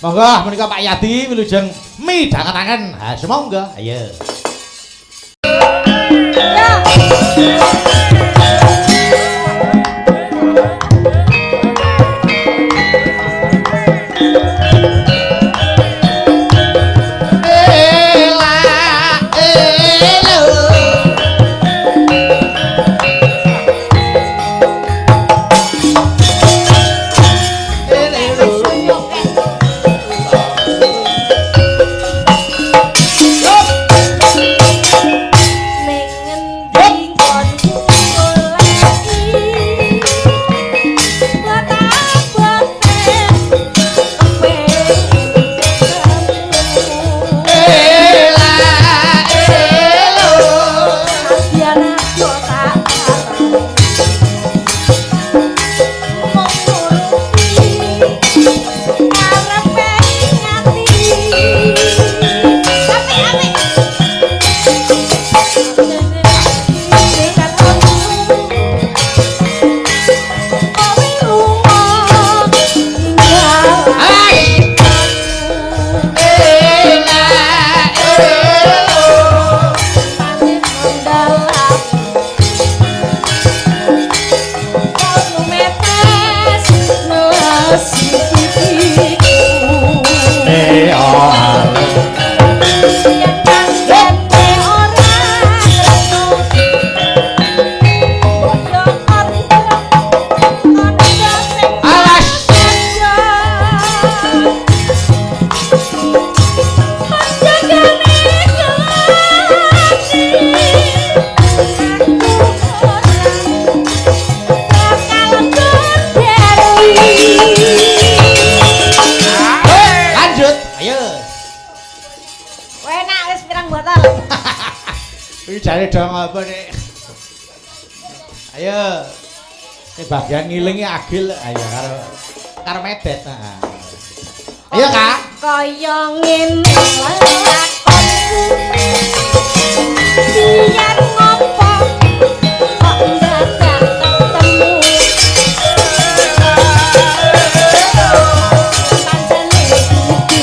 Monggo menika Pak Yadi wilujeng midhangetaken. Ha semonggo. Ayo. Jare dong apa nih? Ayo. Ini bagian ngilingnya agil ayo karo medet. Ayo Kak. Kaya ngene lakonku. Biyen ngopo kok dadak ketemu. Pancene iki.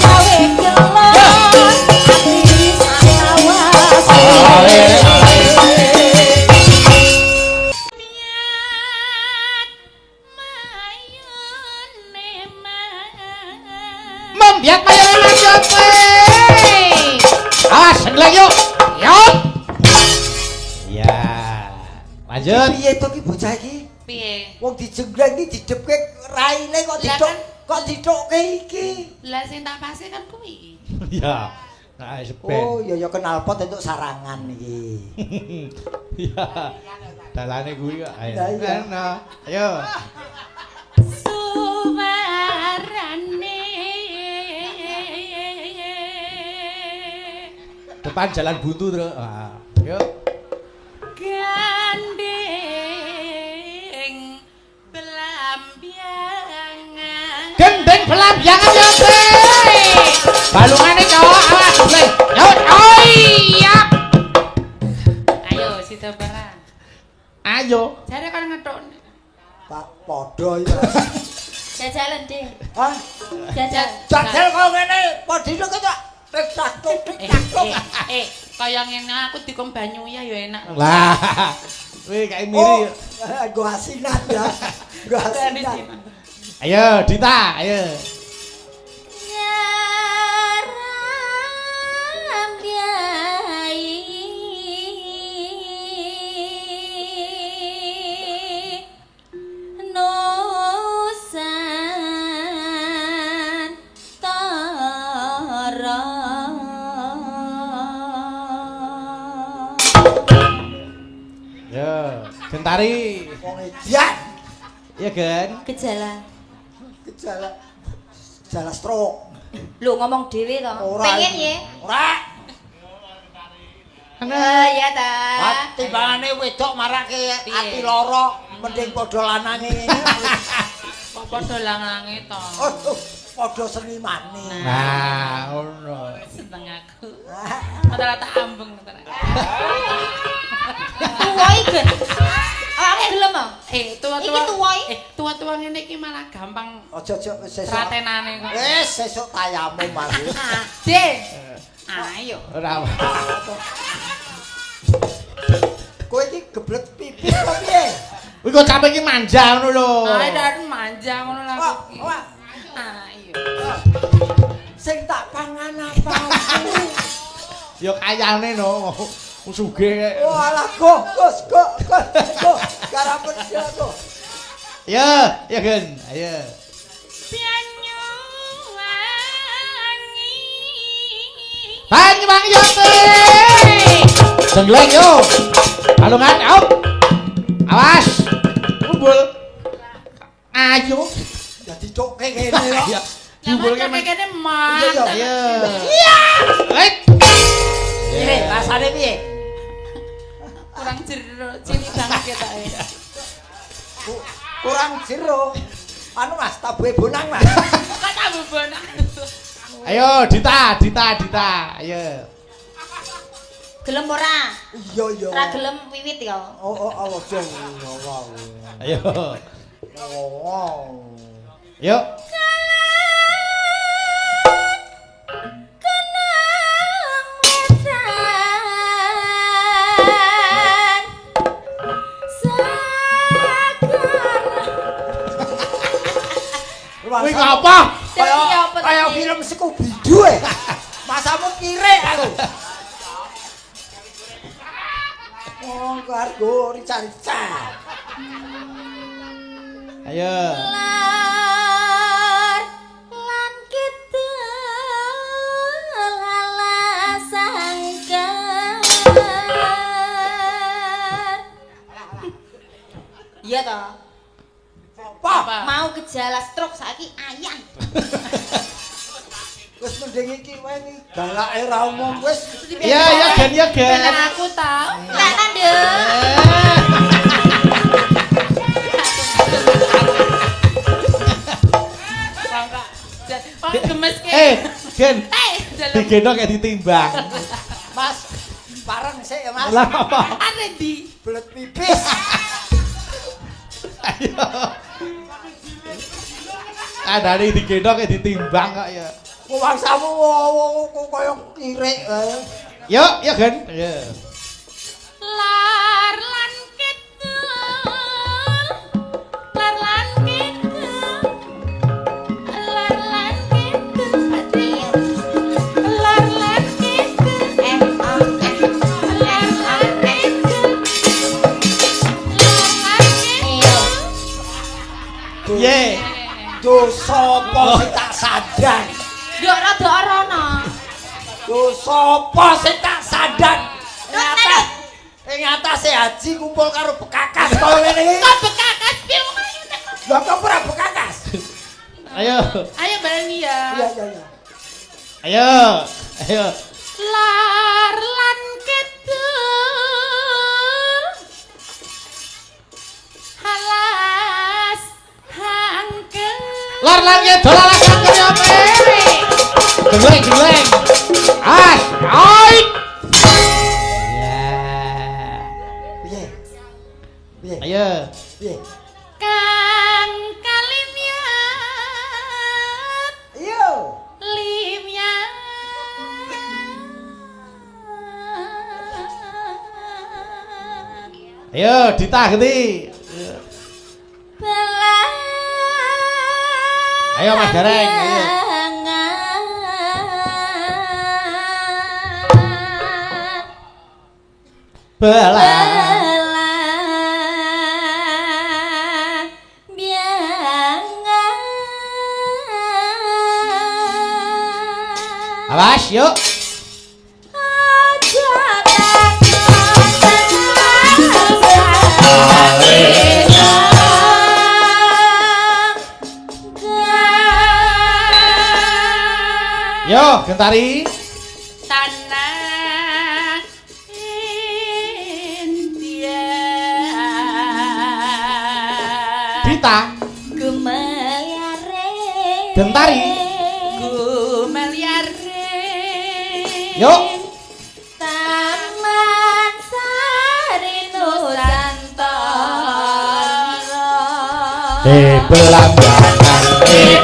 Gawe gelon ati sawas. Membiak mayor lanjut. Awas sendeleng yuk. Yuk. Ya. Lanjut. Piye to ki bocah iki? Piye? Wong dijenggreng iki didepke raine kok ditokke iki. Lah sing tak pase kan kuwi. Ya. Nah, sepen. Oh, ya knalpot entuk sarangan iki. Ya. Dalane kuwi kok. Ayo. Ayo. Suwarane Depan jalan buntu terus. Yuk. Gandeng belambiangan. Gendeng belambiangan yo, balungane cowok awas boleh. Yo, iya. Ayo sida barang. Ayo. Jare kan ngetok. Pak padha iki. Jajalan, Ding. Hah? Jajal. Jajal kok ngene, padha kok tik-tak-tuk. Kaya ngene aku dikom banyu ya enak. Lah. Kowe kae miri. Go asinat ya. Go asinat. Ayo, Dita, ayo. Gentari. Wong edian. Iya kan? Gejala stroke. Lu ngomong dhewe to. Pengen ya? Ora. Ya ta. Timbangane wedok marake ati lara, mending padha lanange ngene. Kok padha lanange to. Oh, padha senimane. Nah, ngono. Seneng aku. Rata-rata ambung rata. Tuwa iki. Awake gelem ah. Tua-tua. Iki tuwa iki. Tua-tua ngene iki malah gampang Aja sesuk. tratenane kok. Sesuk tayamu mari. Dik. Ayo. Ora. Kowe iki geblet pipis apa piye? Kuwi kok sampe iki manja ngono lho. Ayo dak manja ngono lah Wah, iki. wah. Ayo. Sing tak pangan apa? Ya kayane no. Wong sugih. Oh alah go. Garapen dia go. Ya Gen. Ayo. Banyuwangi yote. Dengleng yo. Alungan out. Awas. Kumpul. Ayo. Jadi cokke kene lho. Ya. Kumpul Kumpul kene man. Ayo. Rasane piye? Kurang jero, cilik banget ketoke. Kurang jero. Anu Mas, tabuhe bonang Mas. Kok tak bebonang. Ayo Dita. Ayo. Gelem ora? Iya. Ora gelem wiwit ya. Oh, aja. Ayo. Oh. Yuk. Wih ngapa? Kaya film Scooby-Doo Masamu kire aku. Oh, kargo rica-rica. Ayo. Lan kidul alasangkan. Iya toh. Apa? Mau gejala stroke saiki ayang. Wis mending iki wae iki galake ra umum wis. Iya Gen. Ben aku tau. Lah tandhe. Wong gemes ke. Gen. Dalam Digendong kayak ditimbang. Mas, pareng sik ya Mas. Lah apa? ada di. Belet pipis. Ayo. Adane digendong kayak ditimbang kok ya. Wong samu kok kaya kirik kae. Yuk Gen. Ayo. Lar lan kidul. Lar lan kidul. Lar lan kidul. Lar lan kidul. Lar lan kidul. Lar lan kidul. Ye. Duh sapa sing tak sadar? Nduk rada arana. Duh sapa sing tak sadar? Ing atase haji kumpul karo bekakas kaya ngene iki. Kok bekakas piye wong ayu teko. Lah kok ora bekakas? Ayo. Ayo baleni ya. Iya. Ayo. Lar lan kidul. Halas hangkel. Lar lagi dolan kanggo apa? Geleng. Ait. Ya. Piye? Ayo. Piye? Kang kalimyat. Iya. Limyat. Ayo Dita genti. Ayo Mas Gareng, ayo. Awas yuk. Yo, Gentari. Tanah India. Dita. Gumeliare. Gentari. Gumeliare. Yuk. Taman Sari Nusantara. belambangan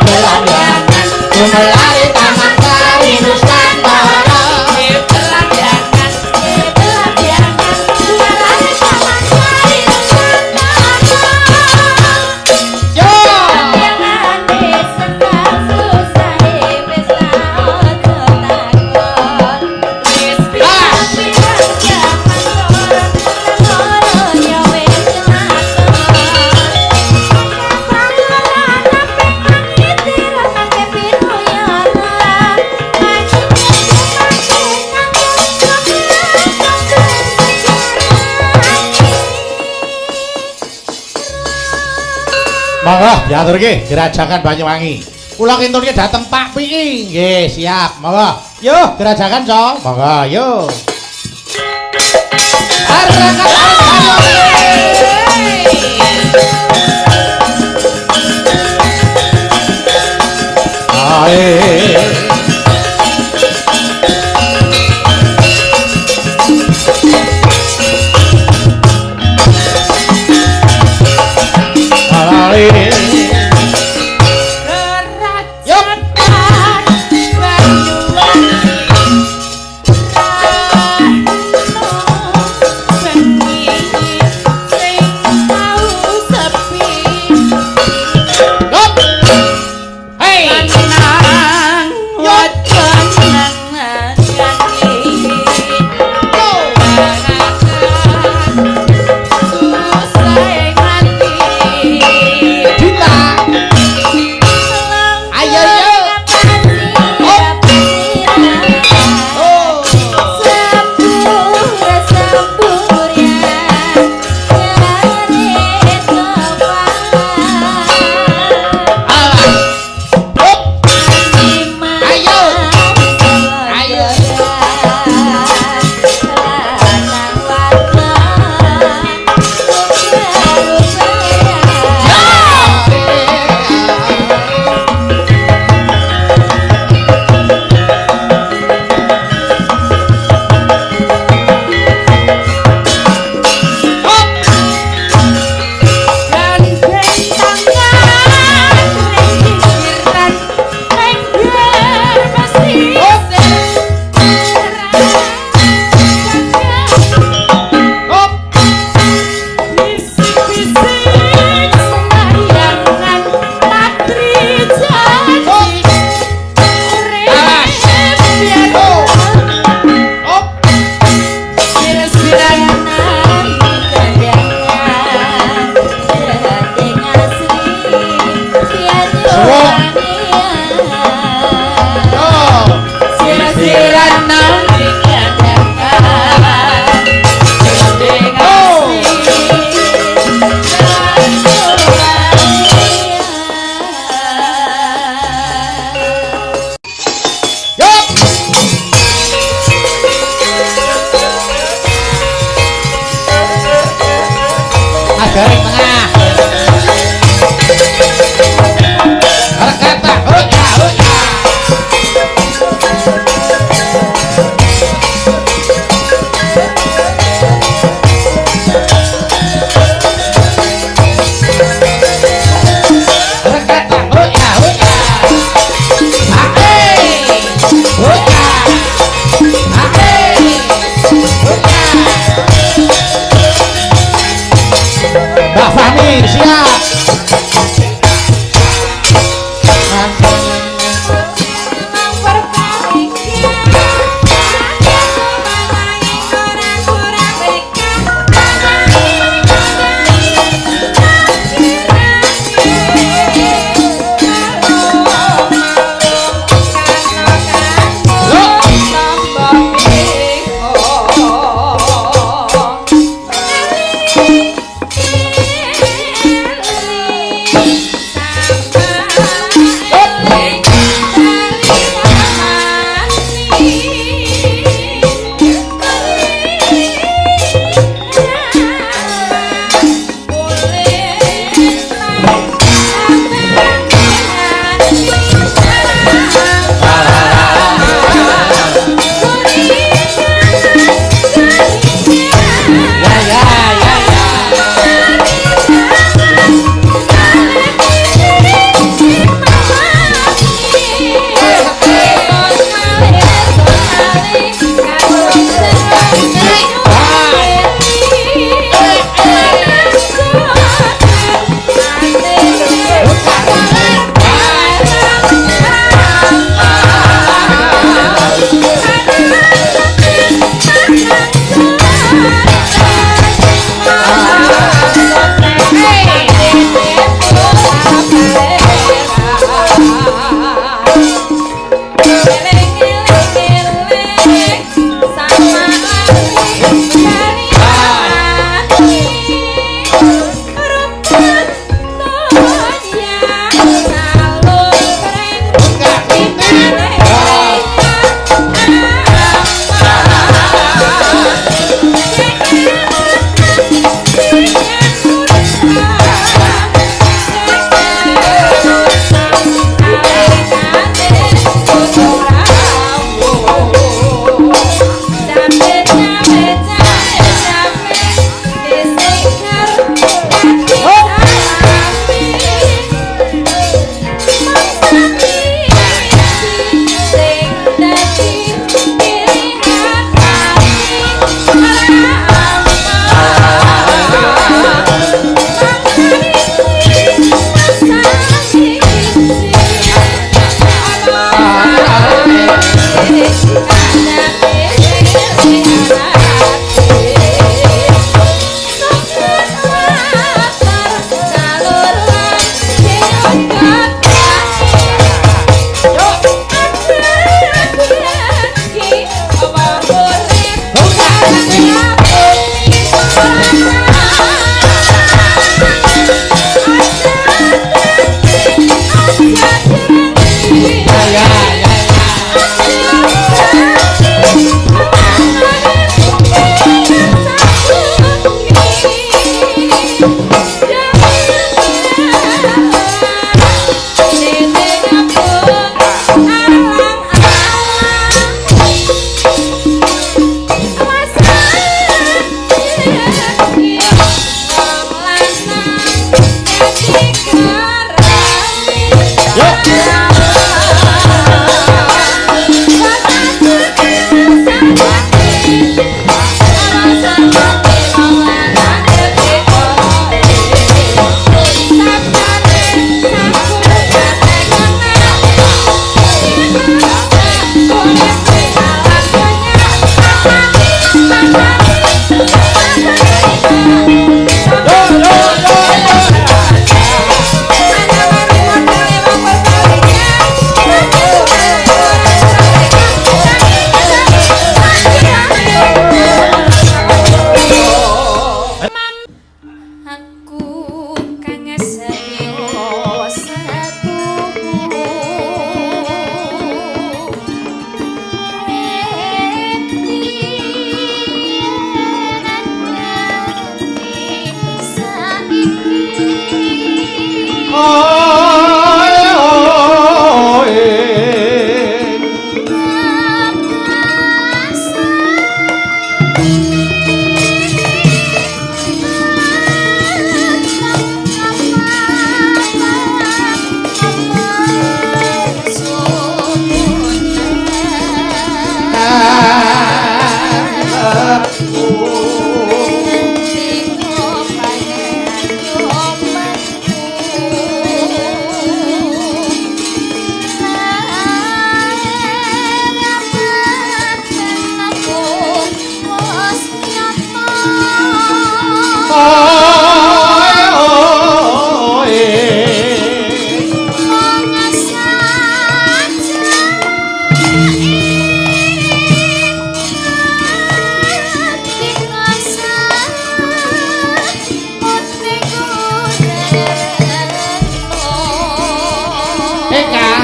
belambangan kumelari taman sari Nusantara belambangan belambangan kumelari taman sari Nusantara yo jangan disesal susah wis ojo takon wis pirang-pirang jaman loro ya wis monggo diaturke Gerajakan Banyuwangi. Kula kintunke dateng Pak Pii. Nggih, siap. Monggo. Yo, Gerajakan, Cong. Monggo, yo.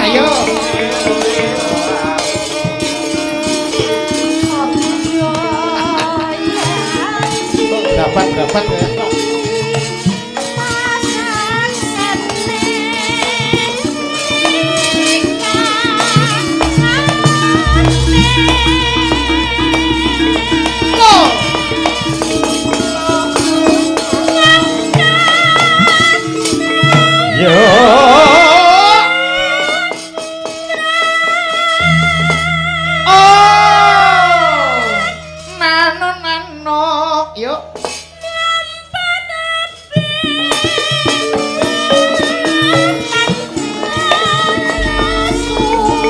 ayo. Dapat ya. Yo. Oh. Nano. Yo.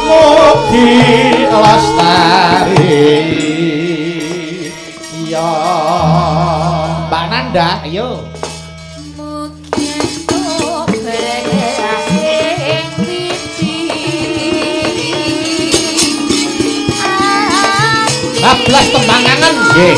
Mugi lestari. Ya. Mbak Nanda, ayo. Belas tembangangan nggih.